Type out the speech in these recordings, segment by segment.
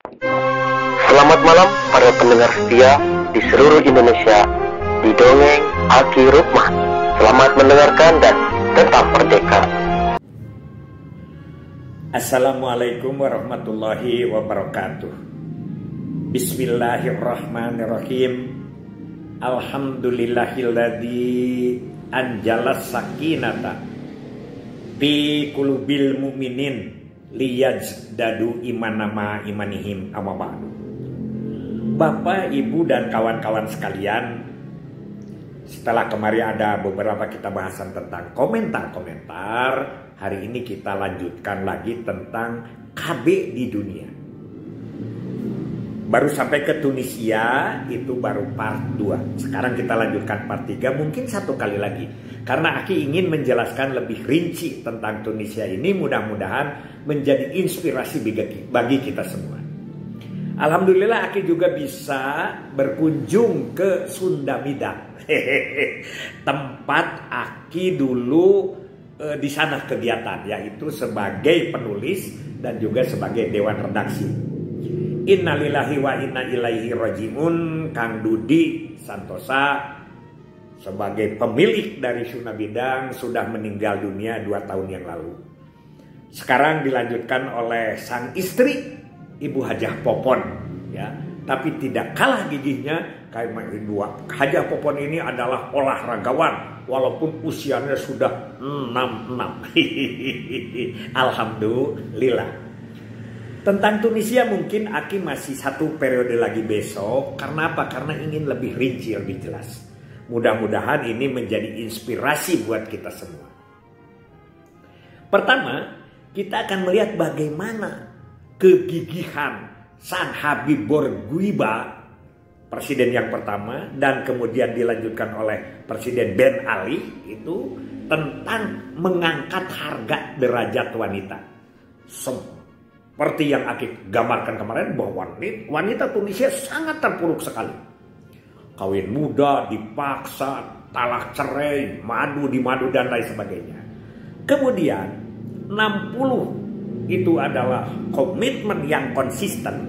Selamat malam para pendengar setia di seluruh Indonesia di Dongeng Aki Rukman. Selamat mendengarkan dan tetap merdeka. Assalamualaikum warahmatullahi wabarakatuh. Bismillahirrahmanirrahim. Alhamdulillahilladzi anjalas sakinata fi qulubil mu'minin liyazdadu imanama imanihim amma ba'du. Bapak, Ibu, dan kawan-kawan sekalian, setelah kemarin ada beberapa kita bahasan tentang komentar-komentar, hari ini kita lanjutkan lagi tentang KB di dunia. Baru sampai ke Tunisia, itu baru part 2. Sekarang kita lanjutkan part 3, mungkin satu kali lagi. Karena Aki ingin menjelaskan lebih rinci tentang Tunisia ini, mudah-mudahan menjadi inspirasi bagi kita semua. Alhamdulillah Aki juga bisa berkunjung ke Sunda Midang. Tempat Aki dulu di sana kegiatan, yaitu sebagai penulis dan juga sebagai dewan redaksi. Innalillahi wa inna ilaihi rajiun. Kang Dudi Santosa sebagai pemilik dari Sunda Midang sudah meninggal dunia 2 tahun yang lalu. Sekarang dilanjutkan oleh sang istri Ibu Hajah Popon, ya. Tapi tidak kalah gigihnya karena Hajah Popon ini adalah olahragawan walaupun usianya sudah 66. Alhamdulillah. Tentang Tunisia mungkin Aki masih satu periode lagi besok. Karena apa? Karena ingin lebih rinci, lebih jelas. Mudah-mudahan ini menjadi inspirasi buat kita semua. Pertama, kita akan melihat bagaimana kegigihan Sang Habib Bourguiba, presiden yang pertama, dan kemudian dilanjutkan oleh Presiden Ben Ali, itu tentang mengangkat harga derajat wanita. Seperti yang Aki gambarkan kemarin, bahwa wanita Tunisia sangat terpuruk sekali. Kawin muda, dipaksa, talak cerai, madu dan lain sebagainya. Kemudian 60 itu adalah komitmen yang konsisten.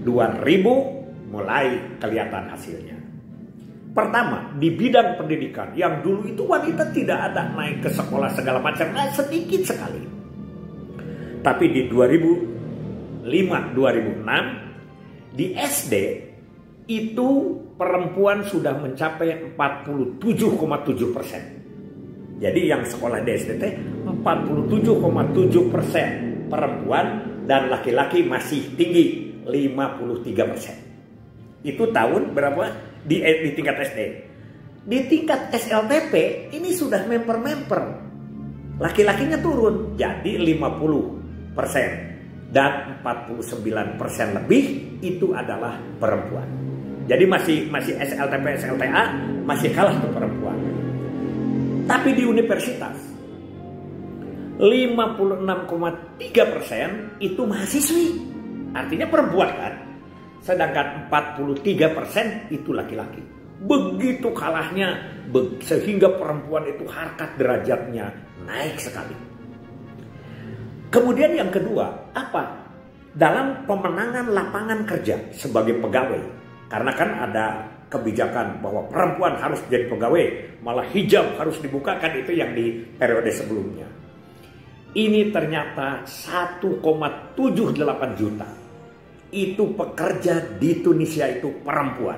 2000 mulai kelihatan hasilnya. Pertama, di bidang pendidikan, yang dulu itu wanita tidak ada naik ke sekolah segala macam, sedikit sekali. Tapi di 2005-2006 di SD itu perempuan sudah mencapai 47,7%. Jadi yang sekolah di SD 47,7% perempuan dan laki-laki masih tinggi 53%. Itu tahun berapa di tingkat SD. Di tingkat SLTP ini sudah memper-memper. Laki-lakinya turun jadi 50%. Dan 49% lebih itu adalah perempuan. Jadi masih SLTP, SLTA masih kalah ke perempuan. Tapi di universitas 56,3% itu mahasiswi. Artinya perempuan kan. Sedangkan 43% itu laki-laki. Begitu kalahnya sehingga perempuan itu harkat derajatnya naik sekali. Kemudian yang kedua, apa? Dalam pemenangan lapangan kerja sebagai pegawai. Karena kan ada kebijakan bahwa perempuan harus jadi pegawai, malah hijab harus dibukakan, itu yang di periode sebelumnya. Ini ternyata 1,78 juta. Itu pekerja di Tunisia itu perempuan.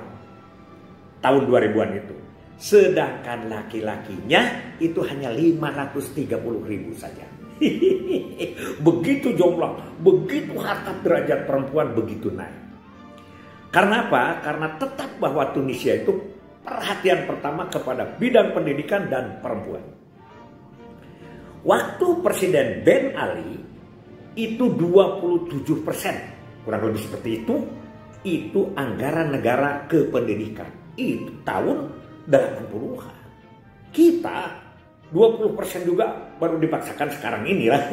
Tahun 2000-an itu. Sedangkan laki-lakinya itu hanya 530.000 saja. Begitu jumlah, begitu harkat derajat perempuan begitu naik. Karena apa? Karena tetap bahwa Tunisia itu perhatian pertama kepada bidang pendidikan dan perempuan. Waktu Presiden Ben Ali itu 27%, kurang lebih seperti itu anggaran negara ke pendidikan. Itu tahun 80-an. Kita 20% juga baru dipaksakan sekarang ini lah.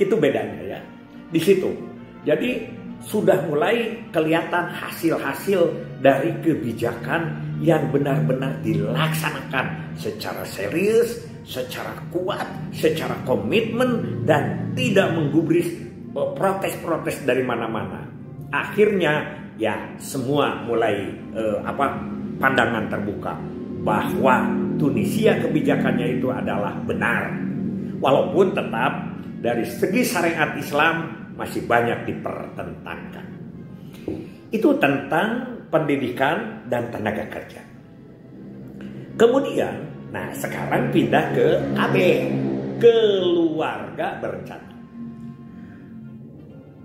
Itu bedanya ya. Di situ. Jadi sudah mulai kelihatan hasil-hasil dari kebijakan yang benar-benar dilaksanakan secara serius, secara kuat, secara komitmen, dan tidak menggubris protes-protes dari mana-mana. Akhirnya ya semua mulai pandangan terbuka bahwa Tunisia kebijakannya itu adalah benar. Walaupun tetap dari segi syariat Islam masih banyak dipertentangkan. Itu tentang pendidikan dan tenaga kerja. Kemudian, nah sekarang pindah ke KB, keluarga berencana.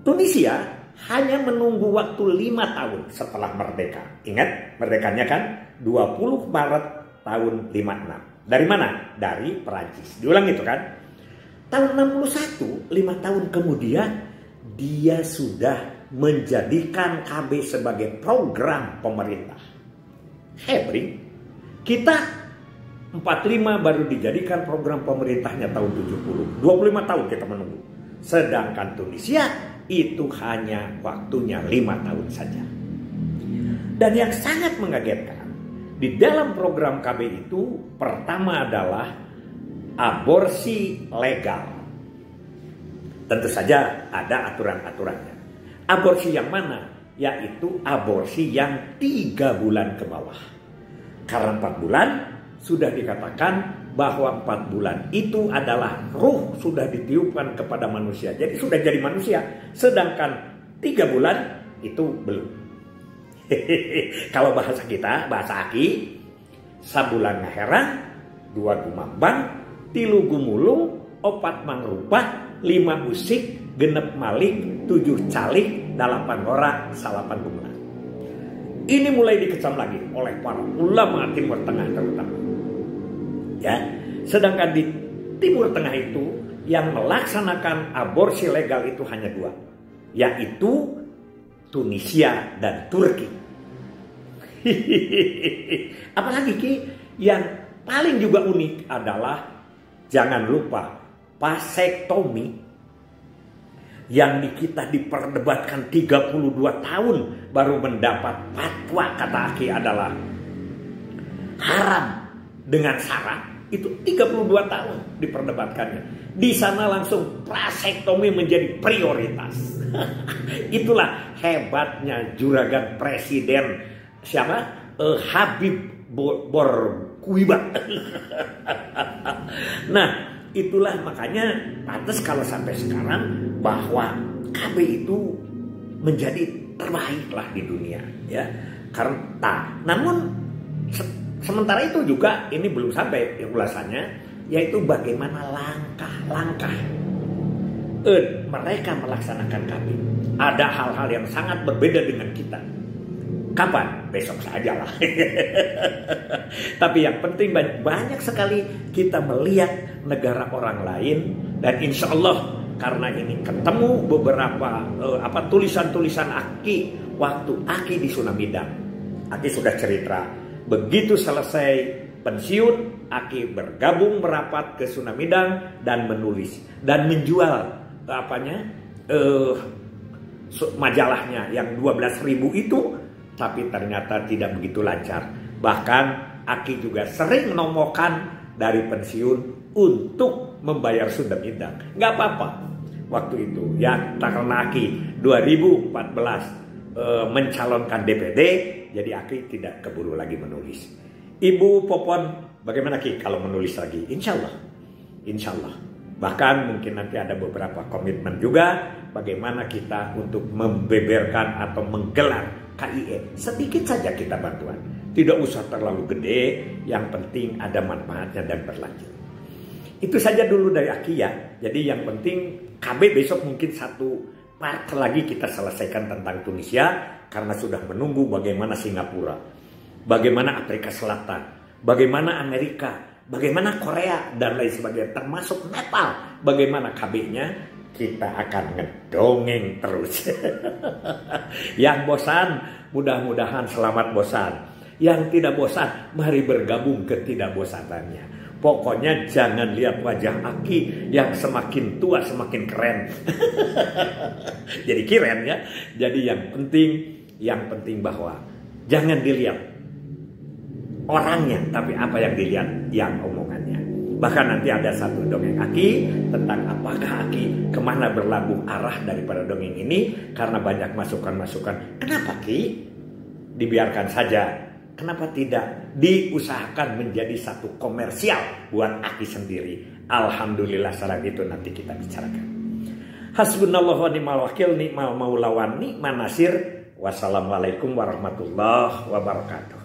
Tunisia hanya menunggu waktu 5 tahun setelah merdeka. Ingat, merdekanya kan 20 Maret tahun 56. Dari mana? Dari Perancis. Diulang itu kan. Tahun 61, 5 tahun kemudian, dia sudah menjadikan KB sebagai program pemerintah. Hebring, kita 45 baru dijadikan program pemerintahnya tahun 70. 25 tahun kita menunggu. Sedangkan Tunisia itu hanya waktunya 5 tahun saja. Dan yang sangat mengagetkan, di dalam program KB itu pertama adalah aborsi legal. Tentu saja ada aturan-aturannya. Aborsi yang mana? Yaitu aborsi yang 3 bulan ke bawah. Karena 4 bulan sudah dikatakan bahwa 4 bulan itu adalah ruh sudah ditiupkan kepada manusia. Jadi sudah jadi manusia. Sedangkan 3 bulan itu belum. Kalau bahasa kita, bahasa Aki, sabulan ngaherang, 2 gumambang, 3 gumulung, 4 mangrupah, 5 usik, 6 malik, 7 calik, 8 ora, 8 bulan. Ini mulai dikecam lagi oleh para ulama Timur Tengah terutama. Ya, sedangkan di Timur Tengah itu yang melaksanakan aborsi legal itu hanya 2, yaitu Tunisia dan Turki. Apalagi Ki, yang paling juga unik adalah jangan lupa vasektomi yang di kita diperdebatkan 32 tahun baru mendapat fatwa kata Aki adalah haram dengan syarat. Itu 32 tahun diperdebatkannya. Di sana langsung vasektomi menjadi prioritas. Itulah hebatnya juragan presiden siapa? Habib Bourguiba. Nah, itulah makanya pantas kalau sampai sekarang bahwa KB itu menjadi terbaik lah di dunia, ya. Karena namun sementara itu juga ini belum sampai ulasannya, yaitu bagaimana langkah-langkah mereka melaksanakan KB. Ada hal-hal yang sangat berbeda dengan kita. Kapan? Besok saja lah. Tapi yang penting banyak sekali kita melihat negara orang lain. Dan insya Allah karena ini ketemu beberapa tulisan-tulisan Aki waktu Aki di Sunamidang. Aki sudah cerita. Begitu selesai pensiun, Aki bergabung merapat ke Sunamidang dan menulis. Dan menjual majalahnya yang 12.000 itu. Tapi ternyata tidak begitu lancar. Bahkan Aki juga sering nomokan dari pensiun untuk membayar Sunamidang. Nggak apa-apa waktu itu. Ya karena Aki 2014 mencalonkan DPD, jadi Aki tidak keburu lagi menulis. Ibu Popon, bagaimana Ki kalau menulis lagi? Insya Allah. Bahkan mungkin nanti ada beberapa komitmen juga bagaimana kita untuk membeberkan atau menggelar KIE. Sedikit saja kita bantuan. Tidak usah terlalu gede, yang penting ada manfaatnya dan berlanjut. Itu saja dulu dari Aki ya. Jadi yang penting KB besok mungkin satu part lagi kita selesaikan tentang Tunisia. Karena sudah menunggu bagaimana Singapura, bagaimana Afrika Selatan, bagaimana Amerika, bagaimana Korea dan lain sebagainya, termasuk Nepal. Bagaimana KB-nya? Kita akan ngedongeng terus. Yang bosan, mudah-mudahan selamat bosan. Yang tidak bosan, mari bergabung ke tidak bosanannya. Pokoknya jangan lihat wajah Aki yang semakin tua semakin keren. Jadi keren ya. Jadi yang penting bahwa jangan dilihat orangnya, tapi apa yang dilihat, yang omongannya. Bahkan nanti ada satu dongeng Aki tentang apakah Aki kemana berlabuh arah daripada dongeng ini. Karena banyak masukan-masukan. Kenapa Ki? Dibiarkan saja. Kenapa tidak diusahakan menjadi satu komersial buat Aki sendiri? Alhamdulillah saran itu nanti kita bicarakan. Hasbunallahu wa ni'mal wakil, ni'mal maula wa ni'man nasir. Wassalamualaikum warahmatullahi wabarakatuh.